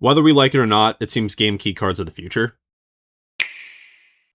Whether we like it or not, it seems game keycards are the future.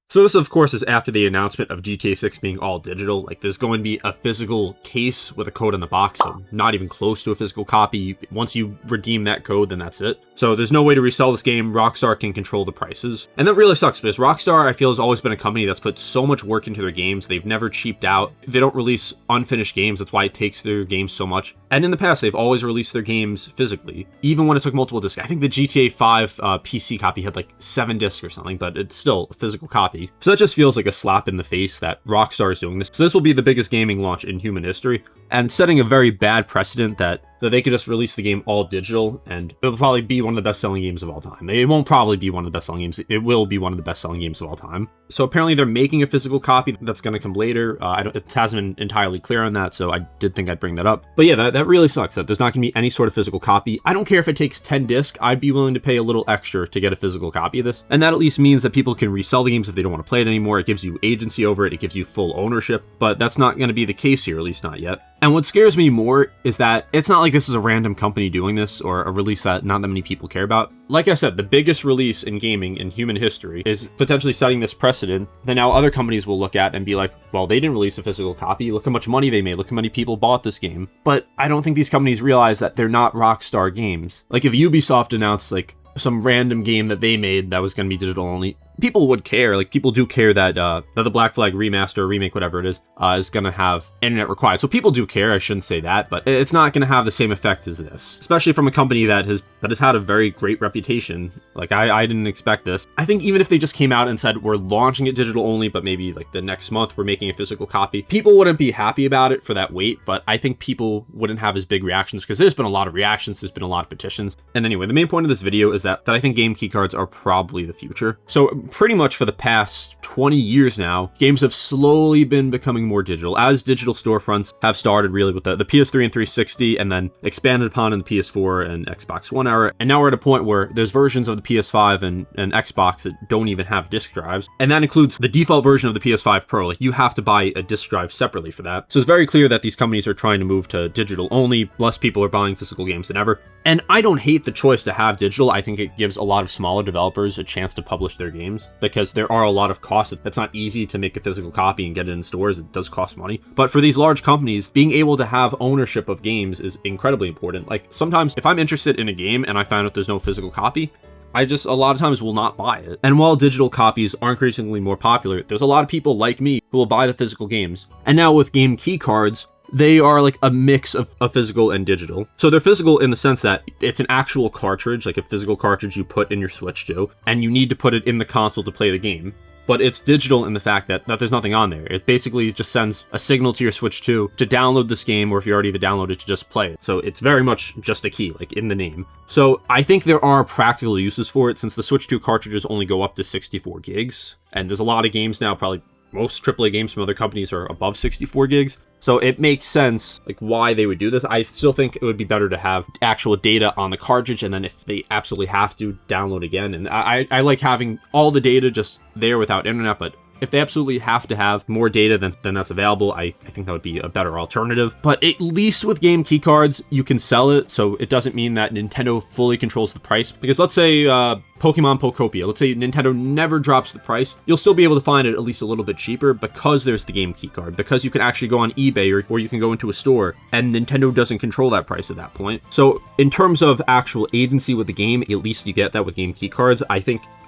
So this, of course, is after the announcement of GTA 6 being all digital. Like, there's going to be a physical case with a code in the box, so not even close to a physical copy. Once you redeem that code, then that's it. So there's no way to resell this game. Rockstar can control the prices. And that really sucks, because Rockstar, I feel, has always been a company that's put so much work into their games. They've never cheaped out. They don't release unfinished games. That's why it takes their games so much. And in the past, they've always released their games physically, even when it took multiple discs. I think the GTA 5 PC copy had like 7 discs or something, but it's still a physical copy. So that just feels like a slap in the face that Rockstar is doing this. So this will be the biggest gaming launch in human history, and setting a very bad precedent that they could just release the game all digital, and it'll probably be one of the best-selling games of all time. It won't probably be one of the best-selling games. It will be one of the best-selling games of all time. So apparently they're making a physical copy that's going to come later. It hasn't been entirely clear on that, so I did think I'd bring that up. But yeah, that really sucks that there's not going to be any sort of physical copy. I don't care if it takes 10 discs. I'd be willing to pay a little extra to get a physical copy of this. And that at least means that people can resell the games if they don't want to play it anymore. It gives you agency over it. It gives you full ownership. But that's not going to be the case here, at least not yet. And what scares me more is that it's not like this is a random company doing this or a release that not that many people care about. Like I said, the biggest release in gaming in human history is potentially setting this precedent that now other companies will look at and be like, well, they didn't release a physical copy. Look how much money they made. Look how many people bought this game. But I don't think these companies realize that they're not Rockstar games. Like if Ubisoft announced like some random game that they made that was going to be digital only, people would care. Like people do care that the Black Flag remaster or remake, whatever it is going to have internet required. So people do care. I shouldn't say that, but it's not going to have the same effect as this, especially from a company that has had a very great reputation. Like I didn't expect this. I think even if they just came out and said we're launching it digital only, but maybe like the next month we're making a physical copy, people wouldn't be happy about it for that wait. But I think people wouldn't have as big reactions because there's been a lot of reactions. There's been a lot of petitions. And anyway, the main point of this video is that I think game keycards are probably the future. So pretty much for the past 20 years now, games have slowly been becoming more digital as digital storefronts have started really with the PS3 and 360 and then expanded upon in the PS4 and Xbox One era. And now we're at a point where there's versions of the PS5 and Xbox that don't even have disk drives. And that includes the default version of the PS5 Pro. Like you have to buy a disk drive separately for that. So it's very clear that these companies are trying to move to digital only. Less people are buying physical games than ever. And I don't hate the choice to have digital. I think it gives a lot of smaller developers a chance to publish their games because there are a lot of costs. It's not easy to make a physical copy and get it in stores. It does cost money. But for these large companies, being able to have ownership of games is incredibly important. Like sometimes if I'm interested in a game and I find out there's no physical copy, I just a lot of times will not buy it. And while digital copies are increasingly more popular, there's a lot of people like me who will buy the physical games. And now with game key cards, they are like a mix of physical and digital. So they're physical in the sense that it's an actual cartridge, like a physical cartridge you put in your Switch 2, and you need to put it in the console to play the game. But it's digital in the fact that there's nothing on there. It basically just sends a signal to your Switch 2 to download this game, or if you already have it downloaded, to just play it. So it's very much just a key, like in the name. So I think there are practical uses for it since the Switch 2 cartridges only go up to 64 gigs. And there's a lot of games now, probably most AAA games from other companies are above 64 gigs. So it makes sense, like, why they would do this. I still think it would be better to have actual data on the cartridge, and then if they absolutely have to, download again. And I like having all the data just there without internet, but if they absolutely have to have more data than that's available, I think that would be a better alternative. But at least with game keycards, you can sell it, so it doesn't mean that Nintendo fully controls the price. Because let's say Pokemon Pokopia, let's say Nintendo never drops the price, you'll still be able to find it at least a little bit cheaper because there's the game keycard, because you can actually go on eBay or you can go into a store, and Nintendo doesn't control that price at that point. So in terms of actual agency with the game, at least you get that with game keycards.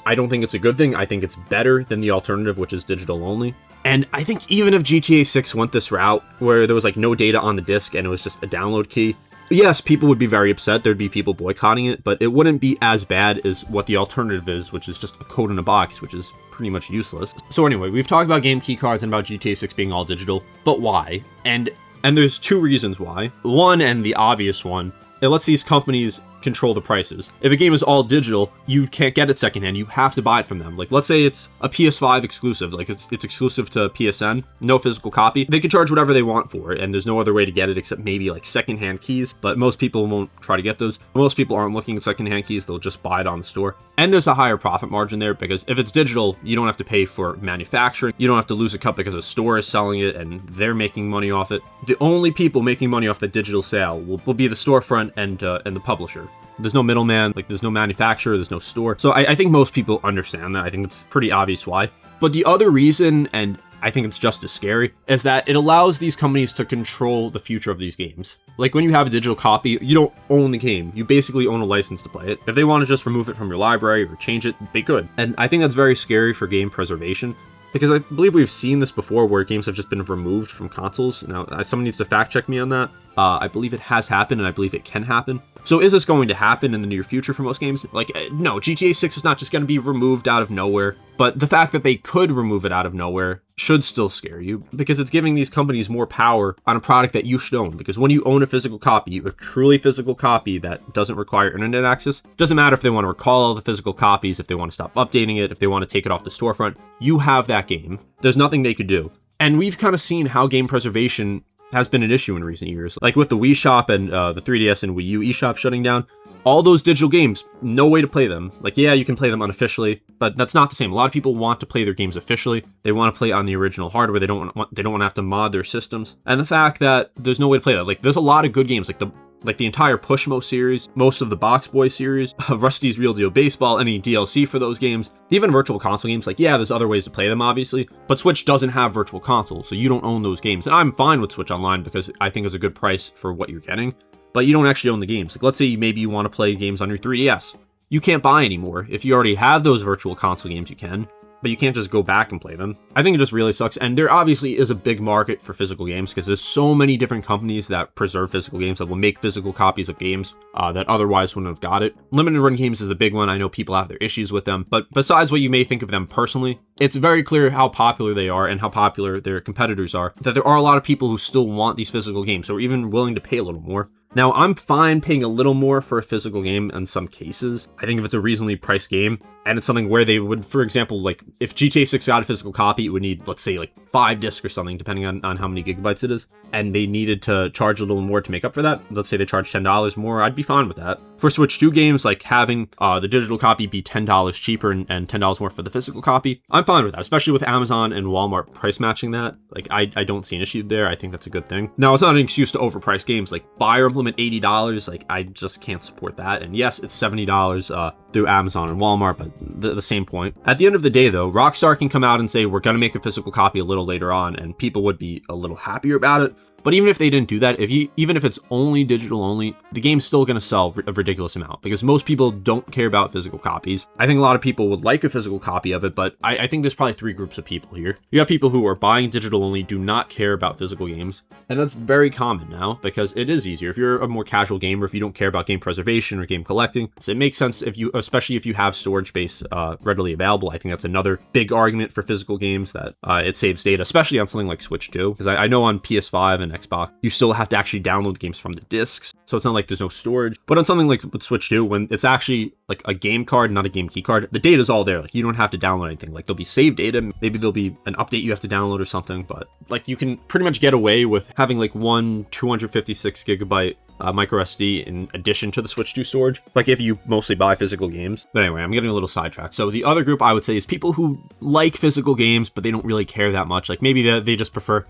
I don't think it's a good thing. I think it's better than the alternative, which is digital only. And I think even if GTA 6 went this route, where there was like no data on the disc and it was just a download key, yes, people would be very upset. There'd be people boycotting it, but it wouldn't be as bad as what the alternative is, which is just a code in a box, which is pretty much useless. So anyway, we've talked about game keycards and about GTA 6 being all digital, but why? And there's two reasons why. One, and the obvious one, it lets these companies control the prices. If a game is all digital, you can't get it secondhand. You have to buy it from them. Like, let's say it's a PS5 exclusive, like it's exclusive to PSN, no physical copy. They can charge whatever they want for it, and there's no other way to get it except maybe like secondhand keys, but most people won't try to get those. Most people aren't looking at secondhand keys, they'll just buy it on the store. And there's a higher profit margin there because if it's digital, you don't have to pay for manufacturing. You don't have to lose a cut because a store is selling it and they're making money off it. The only people making money off the digital sale will be the storefront and the publisher. There's no middleman, like there's no manufacturer, there's no store. So I think most people understand that. I think it's pretty obvious why. But the other reason, and I think it's just as scary, is that it allows these companies to control the future of these games. Like when you have a digital copy, you don't own the game. You basically own a license to play it. If they want to just remove it from your library or change it, they could. And I think that's very scary for game preservation, because I believe we've seen this before where games have just been removed from consoles. Now, someone needs to fact check me on that. I believe it has happened, and I believe it can happen. So is this going to happen in the near future for most games? Like, no, GTA 6 is not just going to be removed out of nowhere. But the fact that they could remove it out of nowhere should still scare you, because it's giving these companies more power on a product that you should own. Because when you own a physical copy, a truly physical copy that doesn't require internet access, doesn't matter if they want to recall all the physical copies, if they want to stop updating it, if they want to take it off the storefront, you have that game. There's nothing they could do. And we've kind of seen how game preservation has been an issue in recent years. Like with the Wii Shop and the 3DS and Wii U eShop shutting down, all those digital games, no way to play them. Like, yeah, you can play them unofficially, but that's not the same. A lot of people want to play their games officially. They want to play on the original hardware. They don't want to have to mod their systems. And the fact that there's no way to play that, like, there's a lot of good games, like the entire Pushmo series, most of the Box Boy series, Rusty's Real Deal Baseball, any DLC for those games, even virtual console games. Like, yeah, there's other ways to play them, obviously, but Switch doesn't have virtual console, so you don't own those games. And I'm fine with Switch Online because I think it's a good price for what you're getting, but you don't actually own the games. Like, let's say maybe you want to play games on your 3DS. You can't buy anymore. If you already have those virtual console games, you can, but you can't just go back and play them. I think it just really sucks. And there obviously is a big market for physical games because there's so many different companies that preserve physical games, that will make physical copies of games that otherwise wouldn't have got it. Limited run games is a big one. I know people have their issues with them, but besides what you may think of them personally, it's very clear how popular they are and how popular their competitors are, that there are a lot of people who still want these physical games, or even willing to pay a little more. Now, I'm fine paying a little more for a physical game in some cases. I think if it's a reasonably priced game, and it's something where they would, for example, like if GTA 6 got a physical copy, it would need, let's say, like 5 discs or something, depending on how many gigabytes it is, and they needed to charge a little more to make up for that. Let's say they charge $10 more, I'd be fine with that. For Switch 2 games, like having the digital copy be $10 cheaper and $10 more for the physical copy, I'm fine with that, especially with Amazon and Walmart price matching that. Like, I don't see an issue there. I think that's a good thing. Now, it's not an excuse to overprice games. Like Fire Emblem at $80, like I just can't support that. And yes, it's $70 through Amazon and Walmart, but the same point. At the end of the day, though, Rockstar can come out and say, we're going to make a physical copy a little later on, and people would be a little happier about it. But even if they didn't do that, even if it's only digital only, the game's still going to sell a ridiculous amount, because most people don't care about physical copies. I think a lot of people would like a physical copy of it, but I think there's probably 3 groups of people here. You have people who are buying digital only, do not care about physical games, and that's very common now because it is easier. If you're a more casual gamer, if you don't care about game preservation or game collecting, so it makes sense especially if you have storage space readily available. I think that's another big argument for physical games, that it saves data, especially on something like Switch 2, because I know on PS5 and Xbox, you still have to actually download games from the discs, so it's not like there's no storage. But on something like with Switch 2, when it's actually like a game card, not a game key card, the data's all there. Like, you don't have to download anything. Like, there'll be saved data, maybe there'll be an update you have to download or something, but like you can pretty much get away with having like one 256 gigabyte micro SD in addition to the Switch 2 storage, like if you mostly buy physical games. But anyway, I'm getting a little sidetracked. So the other group I would say is people who like physical games, but they don't really care that much. Like maybe they just prefer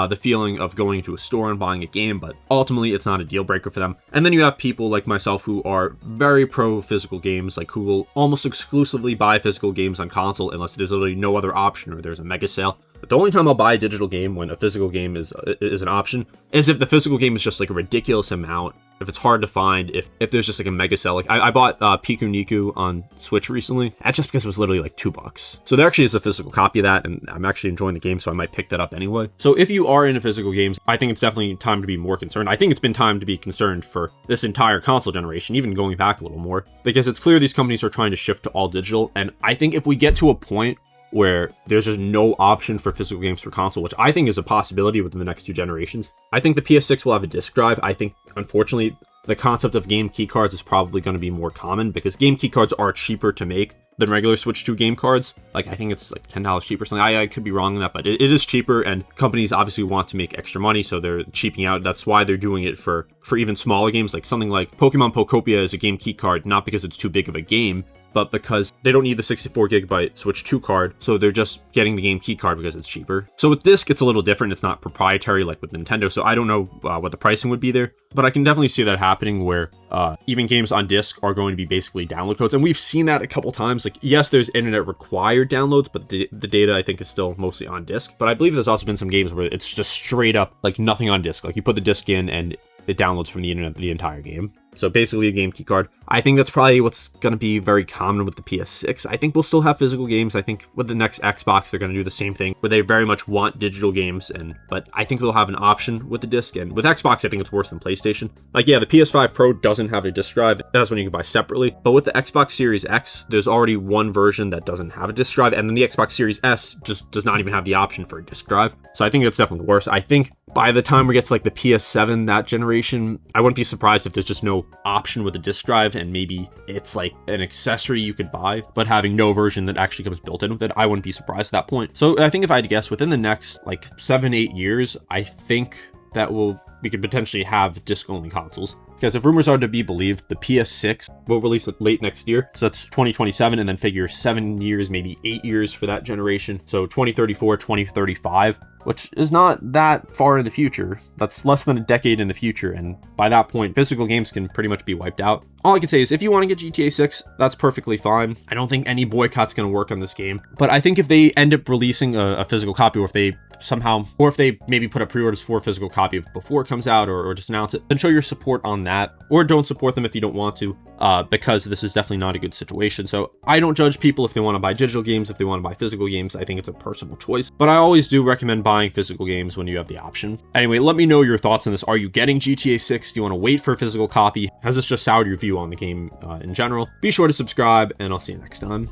the feeling of going to a store and buying a game, but ultimately it's not a deal breaker for them. And then you have people like myself who are very pro physical games, like who will almost exclusively buy physical games on console unless there's literally no other option or there's a mega sale. But the only time I'll buy a digital game when a physical game is an option is if the physical game is just like a ridiculous amount, if it's hard to find, if there's just like a mega sale. Like I bought Piku Niku on Switch recently, that's just because it was literally like $2. So there actually is a physical copy of that, and I'm actually enjoying the game, so I might pick that up anyway. So if you are into physical games, I think it's definitely time to be more concerned. I think it's been time to be concerned for this entire console generation, even going back a little more, because it's clear these companies are trying to shift to all digital. And I think if we get to a point where there's just no option for physical games for console, which I think is a possibility within the next 2 generations, I think the PS6 will have a disc drive. I think, unfortunately, the concept of game keycards is probably going to be more common because game keycards are cheaper to make than regular Switch 2 game cards. Like, I think it's like $10 cheaper or something. I could be wrong on that, but it is cheaper, and companies obviously want to make extra money, so they're cheaping out. That's why they're doing it for even smaller games. Like something like Pokemon Pokopia is a game keycard, not because it's too big of a game, but because they don't need the 64GB Switch 2 card, so they're just getting the game key card because it's cheaper. So with disc, it's a little different. It's not proprietary like with Nintendo, so I don't know what the pricing would be there, but I can definitely see that happening where even games on disc are going to be basically download codes, and we've seen that a couple times. Like, yes, there's internet required downloads, but the data I think is still mostly on disc. But I believe there's also been some games where it's just straight up like nothing on disc. Like you put the disc in and it downloads from the internet the entire game. So basically a game key card. I think that's probably what's going to be very common with the PS6. I think we'll still have physical games. I think with the next Xbox, they're going to do the same thing where they very much want digital games. But I think they'll have an option with the disc. And with Xbox, I think it's worse than PlayStation. Like, yeah, the PS5 Pro doesn't have a disc drive. That's when you can buy separately. But with the Xbox Series X, there's already one version that doesn't have a disc drive. And then the Xbox Series S just does not even have the option for a disc drive. So I think it's definitely worse. I think by the time we get to like the PS7, that generation, I wouldn't be surprised if there's just no option with a disc drive, and maybe it's like an accessory you could buy, but having no version that actually comes built in with it. I wouldn't be surprised at that point. So I think if I had to guess, within the next like 7-8 years, I think that we could potentially have disc-only consoles. Because if rumors are to be believed, the PS6 will release it late next year. So that's 2027, and then figure 7 years, maybe 8 years for that generation. So 2034, 2035, which is not that far in the future. That's less than a decade in the future. And by that point, physical games can pretty much be wiped out. All I can say is if you want to get GTA 6, that's perfectly fine. I don't think any boycott's going to work on this game. But I think if they end up releasing a physical copy, or if they somehow, or if they maybe put up pre-orders for a physical copy before it comes out, or just announce it, then show your support on that, or don't support them if you don't want to, because this is definitely not a good situation. So I don't judge people if they want to buy digital games, if they want to buy physical games. I think it's a personal choice, but I always do recommend buying physical games when you have the option. Anyway, let me know your thoughts on this. Are you getting GTA 6? Do you want to wait for a physical copy? Has this just soured your view on the game in general? Be sure to subscribe, and I'll see you next time.